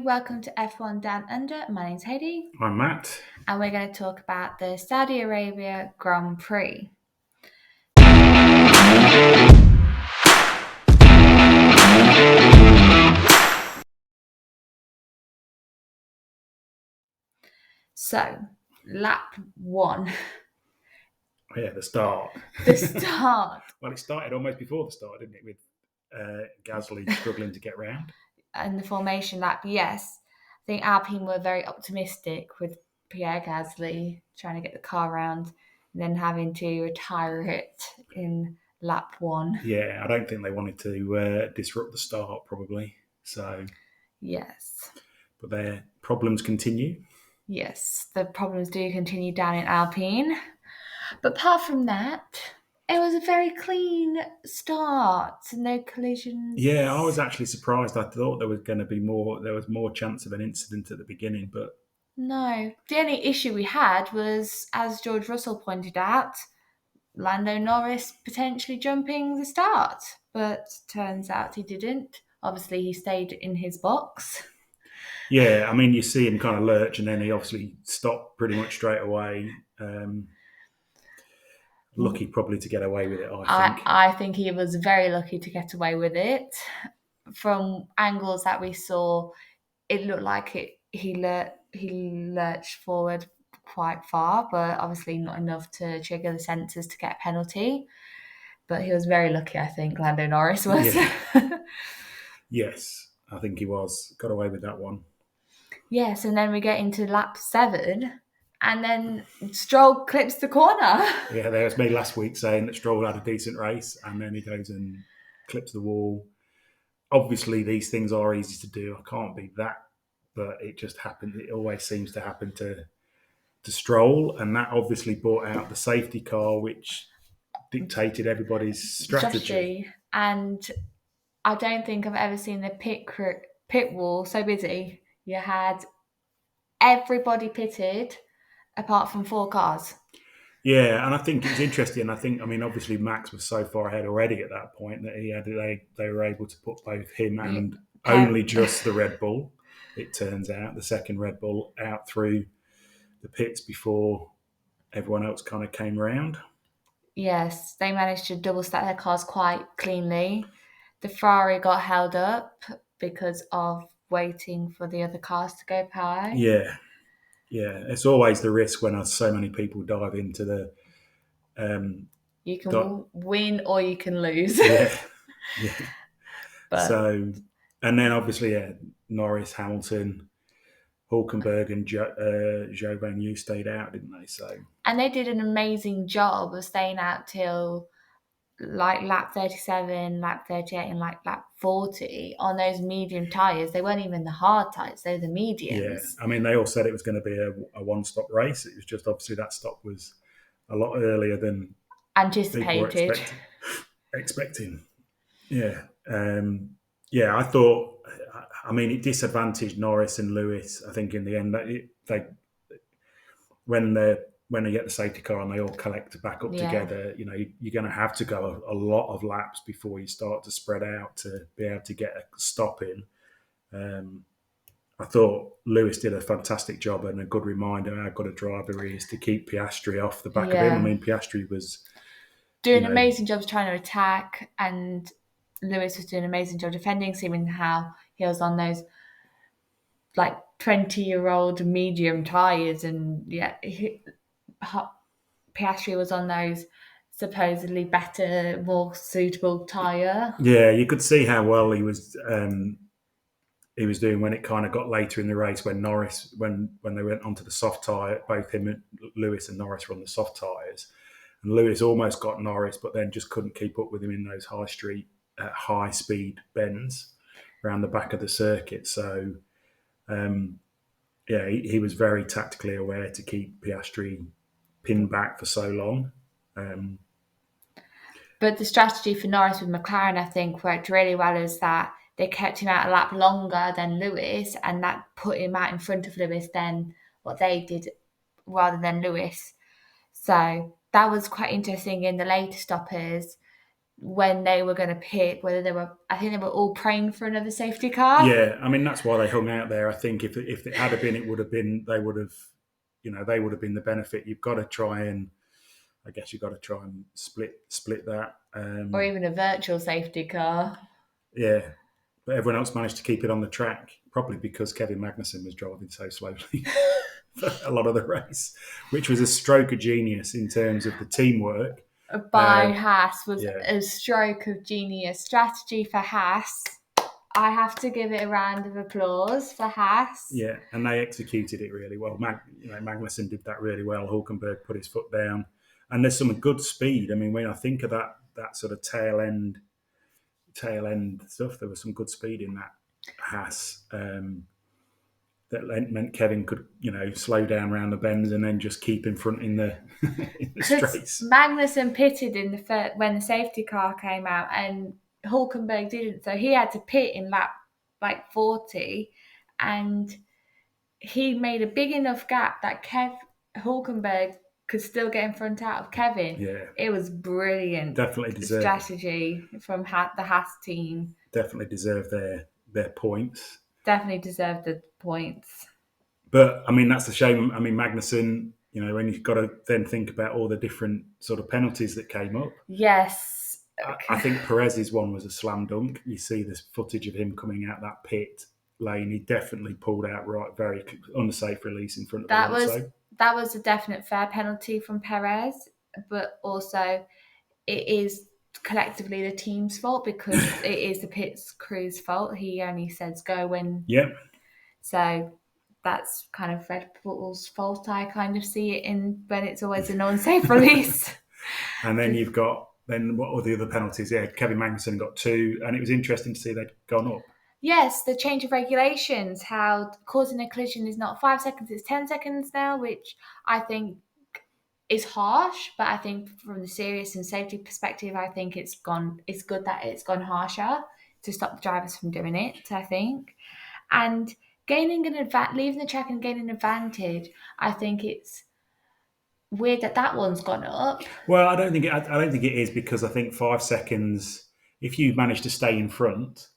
Welcome to F1 Down Under. My name's Heidi, I'm Matt. and we're going to talk about the Saudi Arabia Grand Prix. So, lap one. Yeah, the start. The start. Well, it started almost before the start, didn't it? With Gasly struggling to get round. And the formation lap, yes. I think Alpine were very optimistic with Pierre Gasly trying to get the car around and then having to retire it in lap one. Yeah, I don't think they wanted to disrupt the start, probably. So, Yes. but their problems continue. Yes, the problems do continue down in Alpine. But apart from that, it was a very clean start. No collisions. Yeah, I was actually surprised. I thought there was going to be more. There was more chance of an incident at the beginning, but No. The only issue we had was, as George Russell pointed out, Lando Norris potentially jumping the start. But turns out he didn't. Obviously, he stayed in his box. yeah, I mean, you see him kind of lurch, and then he obviously stopped pretty much straight away. Lucky probably to get away with it, I think. I think he was very lucky to get away with it. From angles that we saw, it looked like he lurched forward quite far, but obviously not enough to trigger the sensors to get a penalty. But he was very lucky, I think, Lando Norris was. Yeah, yes, I think he got away with that one. Yes, and then we get into lap 7, and then Stroll clips the corner. Yeah, there was me last week saying that Stroll had a decent race, and then he goes and clips the wall. Obviously, these things are easy to do. I can't beat that, but it just happened. It always seems to happen to Stroll, and that obviously brought out the safety car, which dictated everybody's strategy. And I don't think I've ever seen the pit wall so busy. You had everybody pitted apart from 4 cars. Yeah, and I think it's interesting. I mean, obviously Max was so far ahead already at that point that they were able to put both him and only just the Red Bull. It turns out the second Red Bull out through the pits before everyone else kind of came around. Yes, they managed to double stack their cars quite cleanly. The Ferrari got held up because of waiting for the other cars to go by. Yeah, yeah. It's always the risk when so many people dive into the. You Got, can win or you can lose. yeah, yeah. But So, and then obviously, yeah, Norris, Hamilton, Hulkenberg, and Zhou Van Yu stayed out, didn't they? So, and they did an amazing job of staying out till like lap 37, lap 38, and like lap 40 on those medium tyres. They weren't even the hard tyres, they were the yeah, mediums. I mean, they all said it was going to be a one-stop race. It was just obviously that stop was a lot earlier than people were Anticipated. expecting. Yeah, yeah. I thought. I mean, it disadvantaged Norris and Lewis. I think in the end, they when they get the safety car and they all collect back up together, you're going to have to go a lot of laps before you start to spread out to be able to get a stop in. I thought Lewis did a fantastic job and a good reminder how good a driver he is to keep Piastri off the back of him. I mean, Piastri was doing an amazing job trying to attack, and Lewis was doing an amazing job defending, seeing how he was on those like 20-year-old medium tyres, and Piastri was on those supposedly better, more suitable tyre. Yeah, you could see how well he was doing when it kind of got later in the race when Norris when they went onto the soft tyre. Both him and Lewis and Norris were on the soft tyres, and Lewis almost got Norris, but then just couldn't keep up with him in those high speed bends around the back of the circuit. So yeah, he was very tactically aware to keep Piastri pinned back for so long. But the strategy for Norris with McLaren, I think, worked really well is that they kept him out a lap longer than Lewis, and that put him out in front of Lewis than what they did rather than Lewis. So that was quite interesting in the later stoppers. when they were going to pick whether they were. I think they were all praying for another safety car. Yeah, I mean that's why they hung out there. I think if it had been, it would have been they would have, they would have been the benefit. You've got to try and, I guess you've got to try and split that. Or even a virtual safety car. Yeah, but everyone else managed to keep it on the track, probably because Kevin Magnussen was driving so slowly for a lot of the race, which was a stroke of genius in terms of the teamwork. By Haas was Yeah. a stroke of genius strategy for Haas. I have to give it a round of applause for Haas. Yeah, and they executed it really well. Magnussen did that really well. Hulkenberg put his foot down, and there's some good speed. I mean, when I think of that sort of tail end stuff, there was some good speed in that Haas. That meant Kevin could, slow down around the bends and then just keep in front in the in the straights. Magnussen pitted in when the safety car came out, and Hulkenberg didn't, so he had to pit in lap like 40, and he made a big enough gap that Hulkenberg could still get in front out of Kevin. Yeah, it was brilliant. Definitely deserved strategy from the Haas team. Definitely deserved their points. Definitely deserved the points. But I mean, that's the shame. I mean, Magnussen, when you've got to then think about all the different sort of penalties that came up. Yes. I think Perez's one was a slam dunk. You see this footage of him coming out that pit lane. He definitely pulled out very unsafe release in front of Alonso. That was a definite fair penalty from Perez, but also it is collectively the team's fault because it is the pit's crew's fault. He only says go when. Yep. So that's kind of Red Bull's fault. I kind of see it in when it's always an unsafe release. And then you've got what were the other penalties? Yeah, Kevin Magnussen got 2, and it was interesting to see they'd gone up. Yes, the change of regulations, how causing a collision is not 5 seconds, it's 10 seconds now, which I think is harsh, but I think from the serious and safety perspective, I think it's good that it's gone harsher to stop the drivers from doing it, I think. And leaving the track and gaining an advantage, I think it's weird that one's gone up. Well, I don't think it is, because I think 5 seconds, if you manage to stay in front,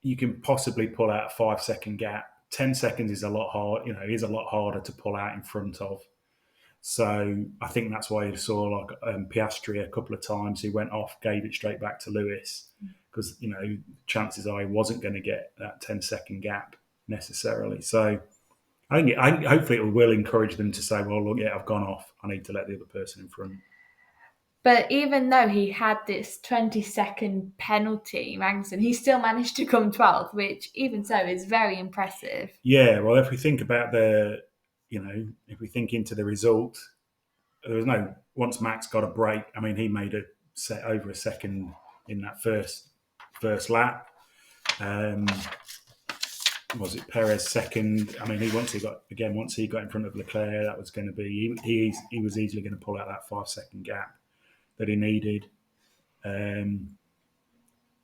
you can possibly pull out a 5-second gap. 10 seconds is a lot hard, is a lot harder to pull out in front of. So I think that's why you saw Piastri a couple of times. He went off, gave it straight back to Lewis, because chances are he wasn't going to get that 10-second gap necessarily. So I think hopefully it will encourage them to say, well, look, yeah, I've gone off. I need to let the other person in front. But even though he had this 20-second penalty, Magnussen, he still managed to come 12th, which even so is very impressive. Yeah, well, if we think about if we think into the result, there was once Max got a break, I mean, he made a set over a second in that first lap. Was it Perez second? I mean, once he got in front of Leclerc, that was going to be he was easily going to pull out that 5-second gap that he needed. And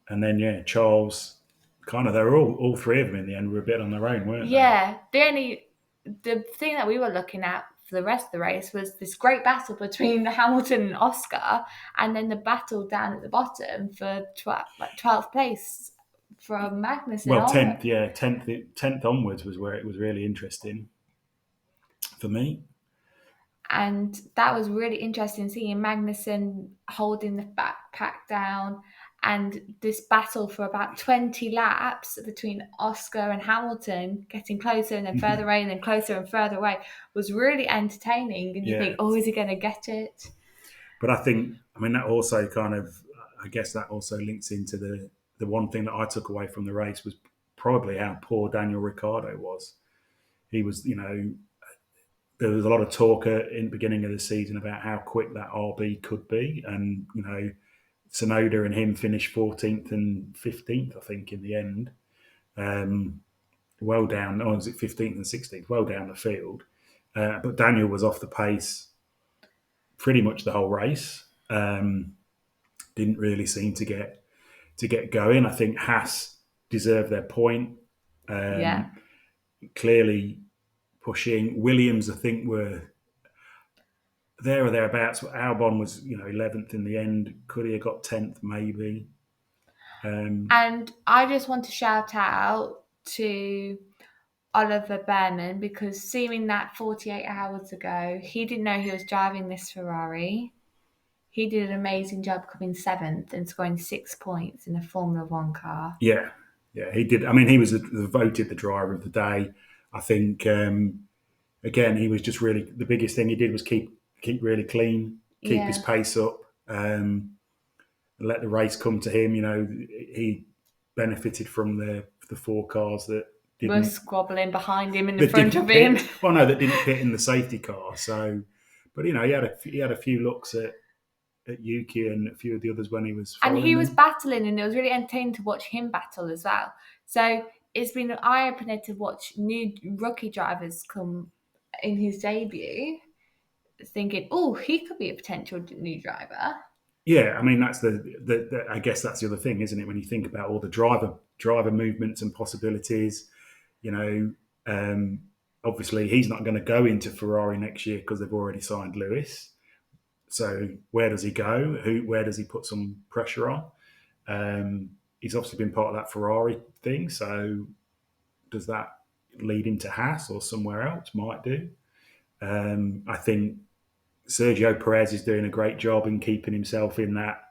then Charles, kind of, they were all 3 of them in the end were a bit on their own, weren't they? Yeah, the thing that we were looking at for the rest of the race was this great battle between Hamilton and Oscar, and then the battle down at the bottom for 12th place from Magnussen. Well, 10th onwards was where it was really interesting for me. And that was really interesting, seeing Magnussen holding the backpack down, and this battle for about 20 laps between Oscar and Hamilton, getting closer and then further away and then closer and further away, was really entertaining. And you think, is he going to get it? But I think, that also I guess that also links into the one thing that I took away from the race was probably how poor Daniel Ricciardo was. He was, there was a lot of talk in the beginning of the season about how quick that RB could be. And, Tsunoda and him finished 14th and 15th, I think, in the end. Well down, was it 15th and 16th? Well down the field. But Daniel was off the pace pretty much the whole race. Didn't really seem to get going. I think Haas deserved their point. Clearly pushing. Williams, I think, were there or thereabouts. Albon was 11th in the end. Could he have got 10th maybe? And I just want to shout out to Oliver Behrman because seeing that 48 hours ago, he didn't know he was driving this Ferrari. He did an amazing job coming seventh and scoring 6 points in a Formula One car. Yeah, yeah, he did. I mean, he was voted the driver of the day. I think again, he was just really the biggest thing he did was keep really clean, keep his Yeah, pace up, let the race come to him. He benefited from the four cars that we're didn't squabbling behind him in the that front didn't of him. pit. Well, no, that didn't pit in the safety car. So, but he had a few looks at Yuki and a few of the others when he was And following he was them. battling, and it was really entertaining to watch him battle as well. So it's been an eye opener to watch new rookie drivers come in his debut, thinking, oh, he could be a potential new driver. Yeah, I mean that's I guess that's the other thing, isn't it? When you think about all the driver movements and possibilities, you know, um, obviously he's not going to go into Ferrari next year because they've already signed Lewis. So where does he go? Where does he put some pressure on? He's obviously been part of that Ferrari thing. So does that lead him to Haas or somewhere else? Might do. I think Sergio Perez is doing a great job in keeping himself in that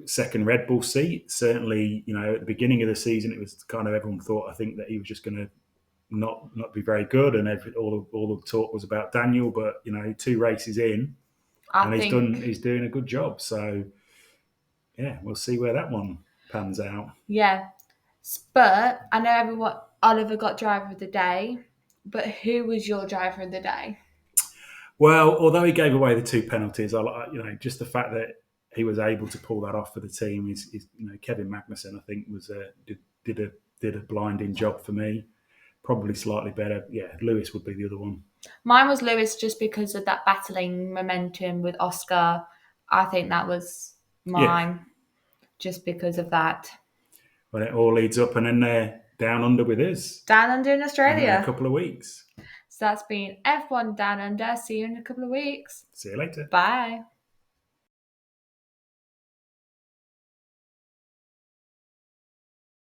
second Red Bull seat. Certainly, at the beginning of the season, it was kind of everyone thought, I think, that he was just going to not be very good, and all the talk was about Daniel. But 2 races in, I and think, he's doing a good job. So yeah, we'll see where that one pans out. yeah. But I know everyone, Oliver got driver of the day, but who was your driver of the day? Well, although he gave away the 2 penalties, just the fact that he was able to pull that off for the team is Kevin Magnussen. I think was did a blinding job for me. Probably slightly better. Yeah, Lewis would be the other one. Mine was Lewis just because of that battling momentum with Oscar. I think that was Yeah, mine just because of that. when it all leads up, and then they're down under with us Down under in in a Australia. couple of weeks. So that's been F1 Down Under. See you in a couple of weeks. See you later. Bye.